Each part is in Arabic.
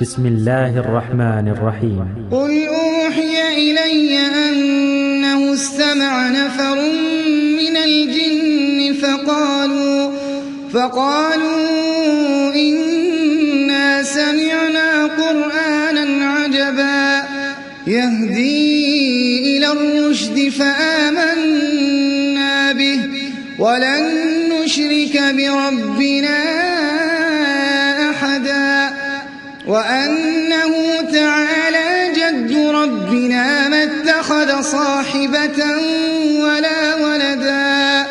بسم الله الرحمن الرحيم. قل أوحي إلي أنه استمع نفر من الجن فقالوا إنا سمعنا قرآنا عجبا يهدي إلى الرشد فآمنا به ولن نشرك بربنا أحدا وأنه تعالى جد ربنا ما اتخذ صاحبة ولا ولدا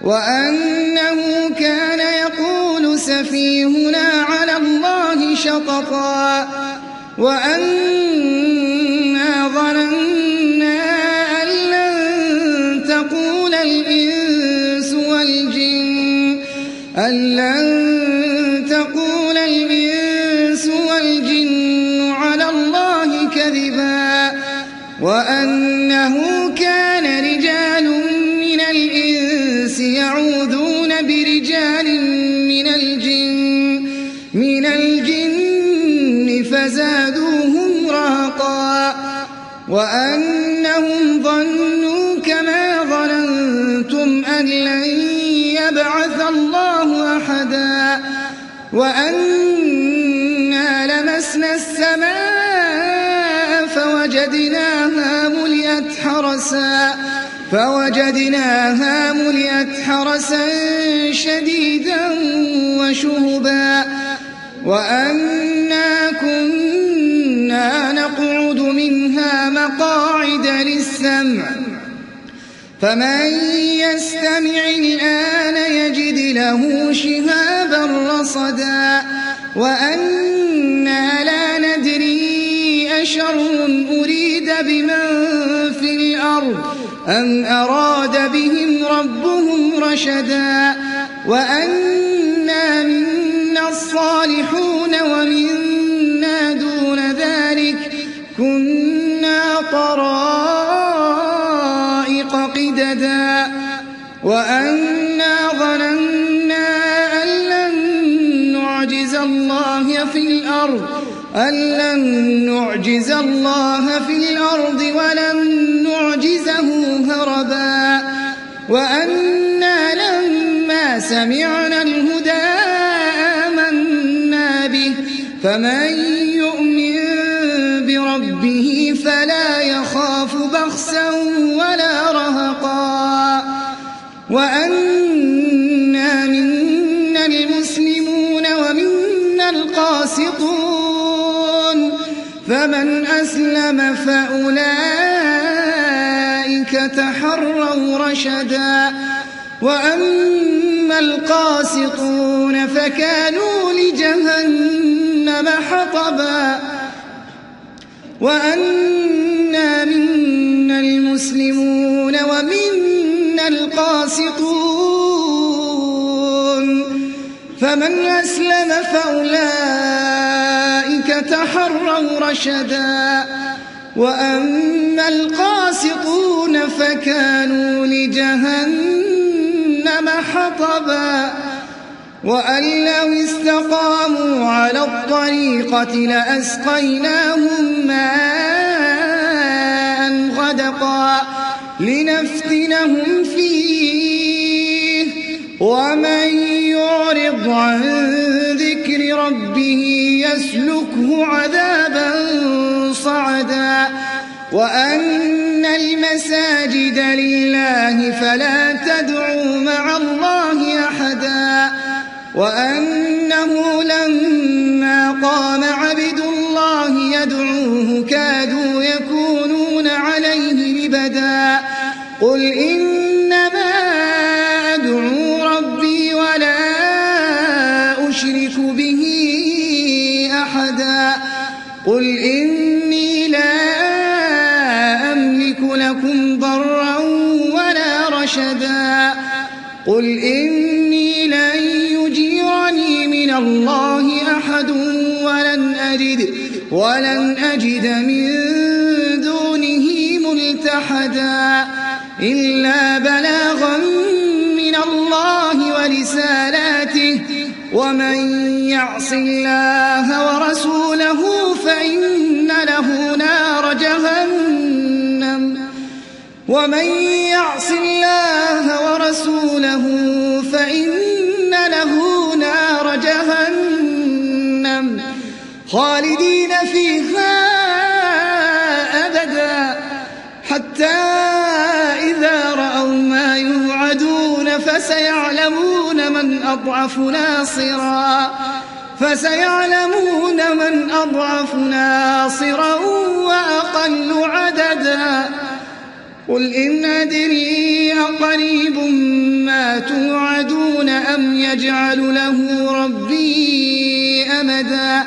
وأنه كان يقول سفيهنا على الله شططا وأنا ظننا أن لن تقول الإنس والجن على الله كذبا وأنه كان رجال من الإنس يعوذون برجال من الجن فزادوهم رهقا وأنهم ظنوا كما ظننتم أن لن يبعث الله أحدا وأنا لمسنا السماء فوجدناها ملئت حرسا شديدا وشهبا وأنا كنا نقعد منها مقاعد للسمع فمن يستمع الآن يجد له شهابا رصدا وأنا لا ندري أشر أريد بمن في الأرض أم أراد بهم ربهم رشدا وأنا منا الصالحون ومنا دون ذلك كنا طرائق قددا وأنا ظننا أن لن نعجز الله في الأرض ولن نعجزه هربا وأنا لما سمعنا الهدى آمنا به فمن يؤمن بربه فلا يخاف بخسا ولا رهقا وأنا منا المسلمون ومنا القاسطون فمن أسلم فأولئك تحروا رشدا وأما القاسطون فكانوا لجهنم حطبا وأنا منا المسلمون ومنا القاسطون فمن أسلم فأولئك تحروا رشدا وأما القاسطون فكانوا لجهنم حطبا وأن لو استقاموا على الطريقة لأسقيناهم ماء غدقا لنفتنهم فيه ومن يعرض عن ذكر ربه يسلكه عذابا صعدا وأن المساجد لله فلا تدعوا مع الله أحدا وأنه لما قام عبد الله يدعوه كادوا يكونون عليه لبدا قل إنما أدعو ربي ولا أشرك به أحدا قل إني لا أملك لكم ضرا ولا رشدا قل إني لن يجيرني من الله أحد ولن أجد من دونه ملتحدا إلا بلاغا من الله ورسالاته ومن يعص الله ورسوله فإن له نار جهنم ومن يعص الله ورسوله فإن له نار جهنم خالدين فيها أبدا حتى إذا رأوا ما يوعدون فسيعلمون من أضعف ناصرا وأقل عددا قل إن أدري أقريب ما توعدون أم يجعل له ربي أمدا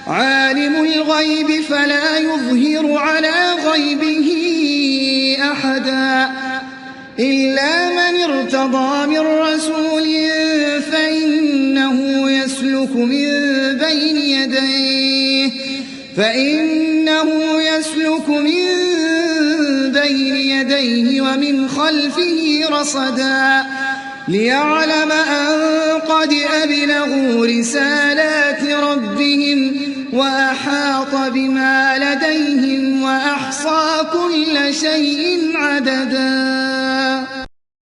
عالم الغيب فلا يظهر على غيبه أحدا إلا من ارتضى من رسول فإنه يسلك من بين يديه ومن خلفه رصدا ليعلم أن قد أبلغوا رسالات ربهم وأحاط بما لديهم وأحصى كل شيء عددا